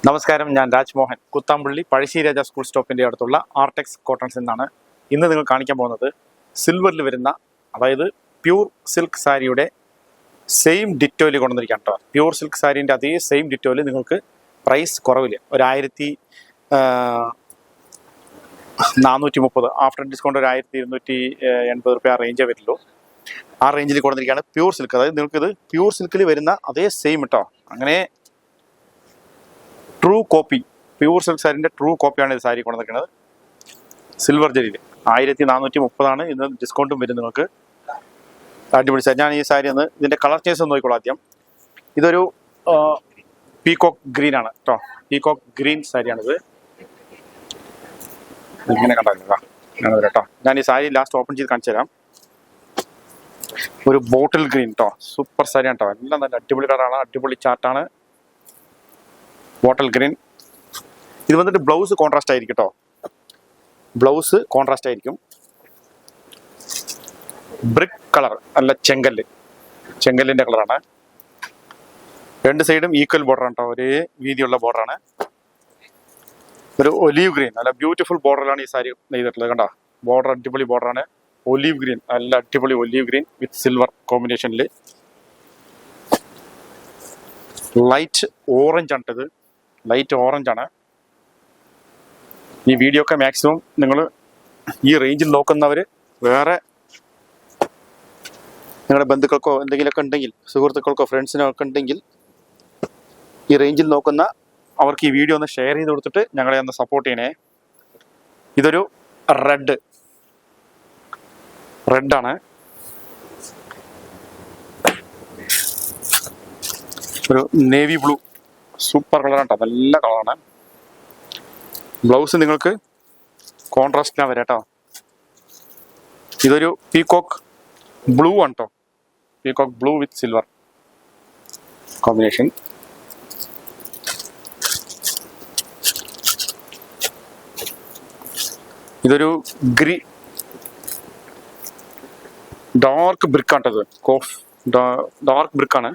നമസ്കാരം, ഞാൻ രാജ്മോഹൻ. കുത്താമ്പള്ളി പഴശ്ശിരാജ സ്കൂൾ സ്റ്റോപ്പിൻ്റെ അടുത്തുള്ള ആർടെക്സ് കോട്ടൺസ് എന്നാണ് ഇന്ന് നിങ്ങൾ കാണിക്കാൻ പോകുന്നത്. സിൽവറിൽ വരുന്ന, അതായത് പ്യൂർ സിൽക്ക് സാരിയുടെ സെയിം ഡിറ്റോയിൽ കൊണ്ടുവന്നിരിക്കുകയാണ് കേട്ടോ. പ്യൂർ സിൽക്ക് സാരീൻ്റെ അതേ സെയിം ഡിറ്റോയിൽ നിങ്ങൾക്ക് പ്രൈസ് കുറവില്ല, 1430, ആഫ്റ്റർ ഡിസ്കൗണ്ട് 1280 രൂപ ആ റേഞ്ചേ വരുള്ളൂ. ആ റേഞ്ചിൽ കൊണ്ടുവന്നിരിക്കുകയാണ് പ്യൂർ സിൽക്ക്. അതായത് നിങ്ങൾക്കിത് പ്യൂർ സിൽക്കിൽ വരുന്ന അതേ സെയിം കേട്ടോ. അങ്ങനെ ട്രൂ കോപ്പി, പ്യൂർ സിൽക്ക് സാരിൻ്റെ ട്രൂ കോപ്പിയാണ് ഇത് സാരി കൊണ്ടുവന്നിരിക്കുന്നത്. സിൽവർ ജരിയിൽ 1430 ഇന്ന് ഡിസ്കൗണ്ടും വരും നിങ്ങൾക്ക്. അടിപൊളി സാരി. ഞാൻ ഈ സാരി ഒന്ന് ഇതിൻ്റെ കളർ ചേഞ്ച് ഒന്ന് നോക്കിക്കോളാം ആദ്യം. ഇതൊരു പീകോക്ക് ഗ്രീൻ ആണ് കേട്ടോ. പീകോക്ക് ഗ്രീൻ സാരിയാണിത്. ഇങ്ങനെ കണ്ടാ കേട്ടോ. ഞാൻ ഈ സാരി ലാസ്റ്റ് ഓപ്പൺ ചെയ്ത് കാണിച്ചു തരാം. ഒരു ബോട്ടിൽ ഗ്രീൻ കേട്ടോ. സൂപ്പർ സാരിയാണ് കേട്ടോ. എല്ലാം നല്ല അടിപൊളി കളറാണ്, അടിപൊളി ചാർട്ടാണ്. Bottle green. ഇത് വന്നിട്ട് ബ്ലൗസ് കോൺട്രാസ്റ്റ് ആയിരിക്കും കേട്ടോ. ബ്ലൗസ് കോൺട്രാസ്റ്റ് ആയിരിക്കും. ബ്രിക്ക് കളർ അല്ല, ചെങ്കല്ലിൻ്റെ കളറാണ്. രണ്ട് സൈഡും ഈക്വൽ ബോർഡറാണ് കേട്ടോ. ഒരേ വീതിയുള്ള ബോർഡറാണ്. ഒരു ഒലീവ് ഗ്രീൻ, നല്ല ബ്യൂട്ടിഫുൾ ബോർഡറിലാണ് ഈ സാരി നെയ്തിട്ടുള്ളത് കണ്ടോ. ബോർഡർ അടിപൊളി ബോർഡറാണ്. ഒലീവ് ഗ്രീൻ, നല്ല അടിപൊളി ഒലീവ് ഗ്രീൻ വിത്ത് സിൽവർ കോമ്പിനേഷനിൽ. ലൈറ്റ് ഓറഞ്ച് ആണ് ഇത്. ലൈറ്റ് ഓറഞ്ച് ആണ്. ഈ വീഡിയോ ഒക്കെ മാക്സിമം നിങ്ങൾ ഈ റേഞ്ചിൽ നോക്കുന്നവർ, വേറെ നിങ്ങളുടെ ബന്ധുക്കൾക്കോ എന്തെങ്കിലുമൊക്കെ ഉണ്ടെങ്കിൽ, സുഹൃത്തുക്കൾക്കോ ഫ്രണ്ട്സിനോ ഒക്കെ ഉണ്ടെങ്കിൽ, ഈ റേഞ്ചിൽ നോക്കുന്ന അവർക്ക് ഈ വീഡിയോ ഒന്ന് ഷെയർ ചെയ്ത് കൊടുത്തിട്ട് ഞങ്ങളെ ഒന്ന് സപ്പോർട്ട് ചെയ്യണേ. ഇതൊരു റെഡാണ്. ഒരു നേവി ബ്ലൂ, സൂപ്പർ കളറാണ് കേട്ടോ. നല്ല കളറാണ്. ബ്ലൗസ് നിങ്ങൾക്ക് കോൺട്രാസ്റ്റിനാണ് വരാം കേട്ടോ. ഇതൊരു പീകോക്ക് ബ്ലൂ ആണ് കേട്ടോ. പീകോക്ക് ബ്ലൂ വിത്ത് സിൽവർ കോമ്പിനേഷൻ. ഇതൊരു ഡാർക്ക് ബ്രിക്കാണ് കേട്ടോ. ഇത് ഡാർക്ക് ബ്രിക്കാണ്.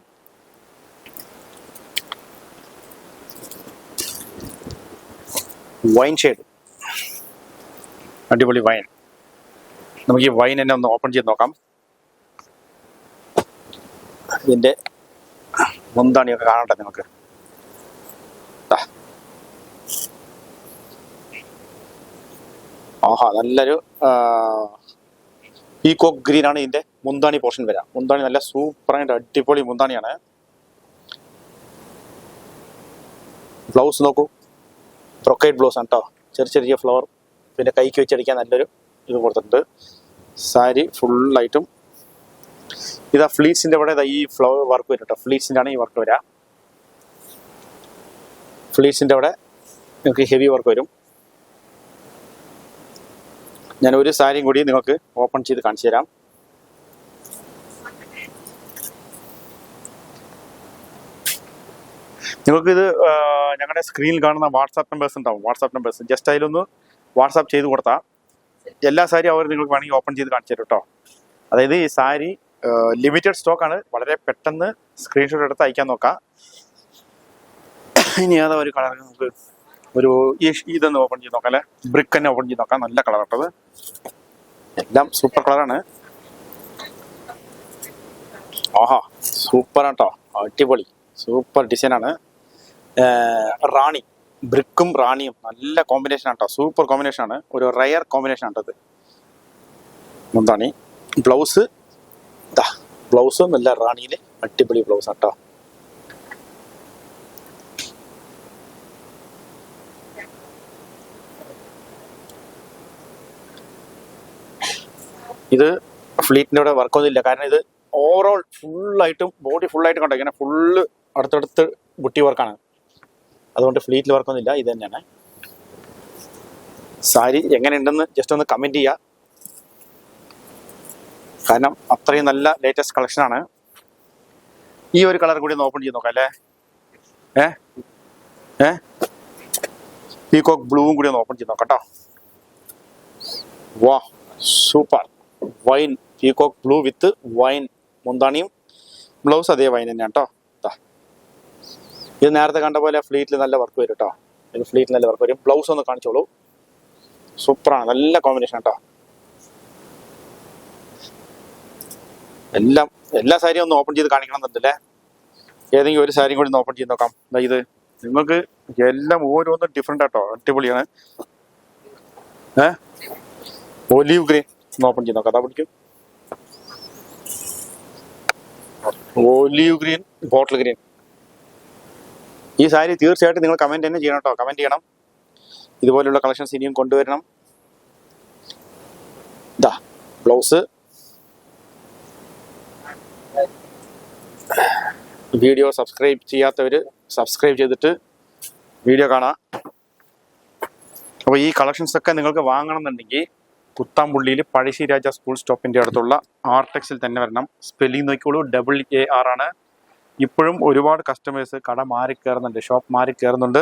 വൈൻ ഷെയ്ഡ്, അടിപൊളി വൈൻ. നമുക്ക് ഈ വൈൻ തന്നെ ഒന്ന് ഓപ്പൺ ചെയ്ത് നോക്കാം. ഇതിൻ്റെ മുന്താണിയൊക്കെ കാണട്ടെ നിങ്ങൾക്ക്. ആഹാ, നല്ലൊരു പീകോക്ക് ഗ്രീൻ ആണ് ഇതിൻ്റെ മുന്താണി പോർഷൻ വരാം. മുന്താണി നല്ല സൂപ്പറായിട്ട് അടിപൊളി മുന്താണിയാണ്. ബ്ലൗസ് നോക്കൂ, ബ്രൊക്കേഡ് ബ്ലൗസ് ആണ് കേട്ടോ. ചെറിയ ഫ്ലവർ, പിന്നെ കൈക്ക് വെച്ചടിക്കാൻ നല്ലൊരു ഇത് കൊടുത്തിട്ടുണ്ട്. സാരി ഫുള്ളായിട്ടും ഇതാ ഫ്ലീറ്റ്സിൻ്റെ ഇവിടെ ഈ ഫ്ലവർ വർക്ക് വരും കേട്ടോ. ഫ്ലീറ്റ്സിൻ്റെ ആണ് ഈ വർക്ക് വരിക. ഫ്ലീറ്റ്സിൻ്റെ അവിടെ നിങ്ങൾക്ക് ഹെവി വർക്ക് വരും. ഞാൻ ഒരു സാരിയും കൂടി നിങ്ങൾക്ക് ഓപ്പൺ ചെയ്ത് കാണിച്ചു തരാം. നിങ്ങൾക്കിത് ഞങ്ങളുടെ സ്ക്രീനിൽ കാണുന്ന വാട്സാപ്പ് നമ്പേഴ്സ് ഉണ്ടാവും. വാട്സാപ്പ് നമ്പേഴ്സ് ജസ്റ്റ് അതിലൊന്ന് വാട്സാപ്പ് ചെയ്ത് കൊടുത്താൽ എല്ലാ സാരിയും അവർ നിങ്ങൾക്ക് വേണമെങ്കിൽ ഓപ്പൺ ചെയ്ത് കാണിച്ചു തരും കേട്ടോ. അതായത് ഈ സാരി ലിമിറ്റഡ് സ്റ്റോക്കാണ്. വളരെ പെട്ടെന്ന് സ്ക്രീൻഷോട്ട് എടുത്ത് അയക്കാൻ നോക്കാം. ഇനി ഏതാ ഒരു കളർ നമുക്ക് ഒരു ഇതൊന്ന് ഓപ്പൺ ചെയ്ത് നോക്കാം അല്ലേ. ബ്രിക്ക് തന്നെ ഓപ്പൺ ചെയ്ത് നോക്കാം. നല്ല കളർ കേട്ടത്. എല്ലാം സൂപ്പർ കളറാണ്. ആഹാ, സൂപ്പറാണ് കേട്ടോ. അടിപൊളി സൂപ്പർ ഡിസൈനാണ്. റാണി, ബ്രിക്കും റാണിയും നല്ല കോമ്പിനേഷനാണ് കേട്ടോ. സൂപ്പർ കോമ്പിനേഷനാണ്. ഒരു റയർ കോമ്പിനേഷൻ ആണ് ഇത്. മുന്താണി, ബ്ലൗസ് നല്ല റാണിയിൽ അടിപൊളി ബ്ലൗസ് ആണ് കേട്ടോ. ഇത് ഫ്ലീറ്റിൻ്റെ ഇവിടെ വർക്കൊന്നും ഇല്ല. കാരണം ഇത് ഓവറോൾ ഫുള്ളായിട്ടും ബോഡി ഫുള്ളായിട്ടും കണ്ടോ, ഇങ്ങനെ ഫുള്ള് അടുത്തടുത്ത് ബുട്ടി വർക്കാണ്. അതുകൊണ്ട് ഫ്ലീറ്റിൽ വർക്കൊന്നും ഇല്ല. ഇത് തന്നെയാണ്. സാരി എങ്ങനെയുണ്ടെന്ന് ജസ്റ്റ് ഒന്ന് കമൻറ്റ് ചെയ്യുക. കാരണം അത്രയും നല്ല ലേറ്റസ്റ്റ് കളക്ഷനാണ്. ഈ ഒരു കളർ കൂടി ഒന്ന് ഓപ്പൺ ചെയ്ത് നോക്കാം അല്ലേ. പീകോക്ക് ബ്ലൂവും കൂടി ഒന്ന് ഓപ്പൺ ചെയ്ത് നോക്കാം കേട്ടോ. വാ, super wine. Peacock blue with wine മുന്താണിയും ബ്ലൗസ് അതേ വൈൻ തന്നെയാണ് കേട്ടോ. ഇത് നേരത്തെ കണ്ട പോലെ ഫ്ലീറ്റിൽ നല്ല വർക്ക് വരും കേട്ടോ. ഇത് ഫ്ലീറ്റിൽ നല്ല വർക്ക് വരും. ബ്ലൗസ് ഒന്ന് കാണിച്ചോളൂ. സൂപ്പറാണ്, നല്ല കോമ്പിനേഷൻ കേട്ടോ. എല്ലാ സാരിയും ഒന്ന് ഓപ്പൺ ചെയ്ത് കാണിക്കണം എന്നുണ്ടല്ലേ. ഏതെങ്കിലും ഒരു സാരിയും കൂടി ഒന്ന് ഓപ്പൺ ചെയ്ത് നോക്കാം. ഇത് നിങ്ങൾക്ക് എല്ലാം ഓരോന്നും ഡിഫറെന്റ് ആട്ടോ, അടിപൊളിയാണ്. ഒലീവ് ഗ്രീൻ ഒന്ന് ഓപ്പൺ ചെയ്ത് നോക്കാം. അതാ പിടിക്കും. Olive green, bottle green. ഈ സാരി തീർച്ചയായിട്ടും നിങ്ങൾ കമന്റ് തന്നെ ചെയ്യണം കേട്ടോ. കമന്റ് ചെയ്യണം. ഇതുപോലുള്ള കളക്ഷൻസ് ഇനിയും കൊണ്ടുവരണം. ഇതാ ബ്ലൗസ്. വീഡിയോ സബ്സ്ക്രൈബ് ചെയ്യാത്തവർ സബ്സ്ക്രൈബ് ചെയ്തിട്ട് വീഡിയോ കാണാം. അപ്പോൾ ഈ കളക്ഷൻസ് ഒക്കെ നിങ്ങൾക്ക് വാങ്ങണം എന്നുണ്ടെങ്കിൽ കുത്താമ്പുള്ളിയിൽ പഴശ്ശി രാജ സ്കൂൾ സ്റ്റോപ്പിൻ്റെ അടുത്തുള്ള ആർടെക്സിൽ തന്നെ വരണം. സ്പെല്ലിംഗ് നോക്കിക്കോളൂ, AAR ആണ്. ഇപ്പോഴും ഒരുപാട് കസ്റ്റമേഴ്സ് കട മാറി കയറുന്നുണ്ട്, ഷോപ്പ് മാറി കയറുന്നുണ്ട്.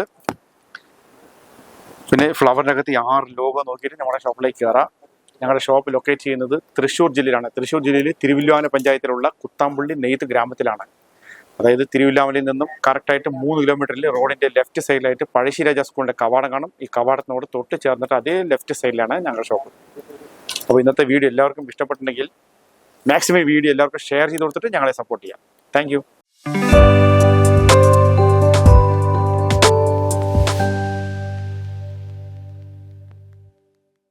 പിന്നെ ഫ്ലവറിനകത്ത് 6 ലോഗോ നോക്കിയിട്ട് നമ്മുടെ ഷോപ്പിലേക്ക് കയറാം. ഞങ്ങളുടെ ഷോപ്പ് ലൊക്കേറ്റ് ചെയ്യുന്നത് തൃശ്ശൂർ ജില്ലയിലാണ്. തൃശ്ശൂർ ജില്ലയിൽ തിരുവില്ലാമല പഞ്ചായത്തിലുള്ള കുത്താമ്പുള്ളി നെയ്ത്ത് ഗ്രാമത്തിലാണ്. അതായത് തിരുവില്ലാമലയിൽ നിന്നും കറക്റ്റായിട്ട് 3 കിലോമീറ്ററിൽ റോഡിന്റെ ലെഫ്റ്റ് സൈഡിലായിട്ട് പഴശ്ശി രാജ സ്കൂളിന്റെ കവാടം കാണും. ഈ കവാടത്തിനോട് തൊട്ട് ചേർന്നിട്ട് അതേ ലെഫ്റ്റ് സൈഡിലാണ് ഞങ്ങളുടെ ഷോപ്പ്. അപ്പോൾ ഇന്നത്തെ വീഡിയോ എല്ലാവർക്കും ഇഷ്ടപ്പെട്ടിട്ടുണ്ടെങ്കിൽ മാക്സിമം വീഡിയോ എല്ലാവർക്കും ഷെയർ ചെയ്ത് കൊടുത്തിട്ട് ഞങ്ങളെ സപ്പോർട്ട് ചെയ്യാം. താങ്ക്